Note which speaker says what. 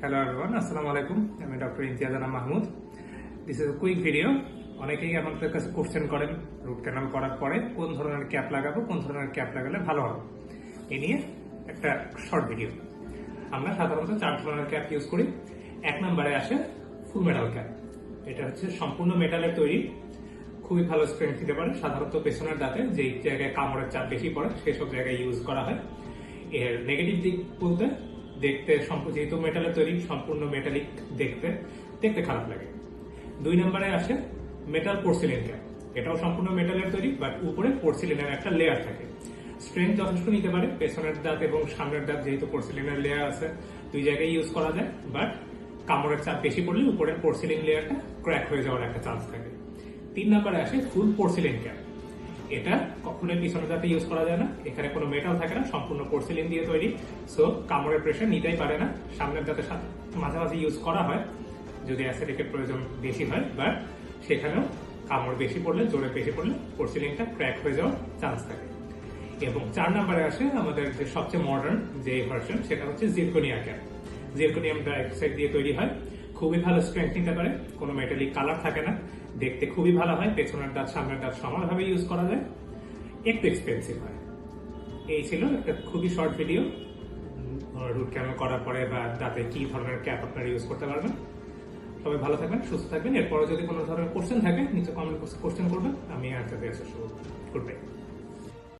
Speaker 1: Hello everyone, Assalamu alaikum. আমি doctor Imtiaz Alam Mahmud. This is quick video. অনেকেই আমাদের কাছে কোশ্চেন করেন রুট ক্যানাল করার পরে কোন ধরনের ক্যাপ লাগাবো, কোন ধরনের ক্যাপ লাগালে ভালো হবে। এ নিয়ে একটা শর্ট ভিডিও। আমরা সাধারণত 4 ধরনের ক্যাপ ইউজ করি। 1 নম্বরে আসে ফুল মেটাল ক্যাপ। এটা হচ্ছে সম্পূর্ণ মেটালের তৈরি, খুবই ভালো স্ট্রেংথ দিতে পারে। সাধারণত পেছনের দাঁতে যেই জায়গায় কামড়ের চাপ বেশি পড়ে সেসব জায়গায় ইউজ করা হয়। এর নেগেটিভ দিক বলতে দেখতে যেহেতু মেটালের তৈরি, সম্পূর্ণ মেটালিক দেখতে খারাপ লাগে। 2 নম্বরে আসে মেটাল পোর্সিলিন ক্যাপ। এটাও সম্পূর্ণ মেটালের তৈরি, বাট উপরে পোর্সিলিনের একটা লেয়ার থাকে। স্ট্রেংথ যথেষ্ট নিতে পারে। পেছনের দাঁত এবং সামনের দাঁত যেহেতু পোর্সিলিনের লেয়ার আছে, 2 জায়গায় ইউজ করা যায়, বাট কামড়ের চাপ বেশি পড়লে উপরের পোর্সিলিন লেয়ারটা ক্র্যাক হয়ে যাওয়ার একটা চান্স থাকে। 3 নম্বরে আসে ফুল পোর্সিলিন ক্যাপ। এটা কখনোই পিছনের দাঁতে ইউজ করা যায় না। এখানে কোনো মেটাল থাকে না, সম্পূর্ণ পোর্সিলিন দিয়ে তৈরি। সো কামড়ের প্রেশার নিতেই পারে না। সামনের দাঁতে মাঝে মাঝে ইউজ করা হয় যদি অ্যাসিডিকের প্রয়োজন বেশি হয়, বাট সেখানেও কামড় বেশি পড়লে, জোরে বেশি পড়লে পোর্সিলিনটা ক্র্যাক হয়ে যাওয়ার চান্স থাকে। এবং 4 নম্বরে আসে আমাদের যে সবচেয়ে মডার্ন যে ভার্সন, সেটা হচ্ছে জিরকোনিয়া ক্যাপ। জিরকোনিয়াম ডাইঅক্সাইড দিয়ে তৈরি হয়, খুবই ভালো স্ট্রেংথ নিতে পারে, কোনো মেটালিক কালার থাকে না, দেখতে খুবই ভালো হয়। পেছনের দাঁত সামনের দাঁত সমানভাবে ইউজ করা যায়, একটু এক্সপেন্সিভ হয়। এই ছিল একটা খুবই শর্ট ভিডিও রুট ক্যানাল করার পরে বা দাঁতে কি ধরনের ক্যাপ আপনারা ইউজ করতে পারবেন। সবাই ভালো থাকবেন, সুস্থ থাকবেন। এরপরে যদি কোনো ধরনের কোশ্চেন থাকে নিচে কমেন্ট কোশ্চেন করবেন, আমি অ্যান্সার দেওয়ার চেষ্টা করব। Good bye.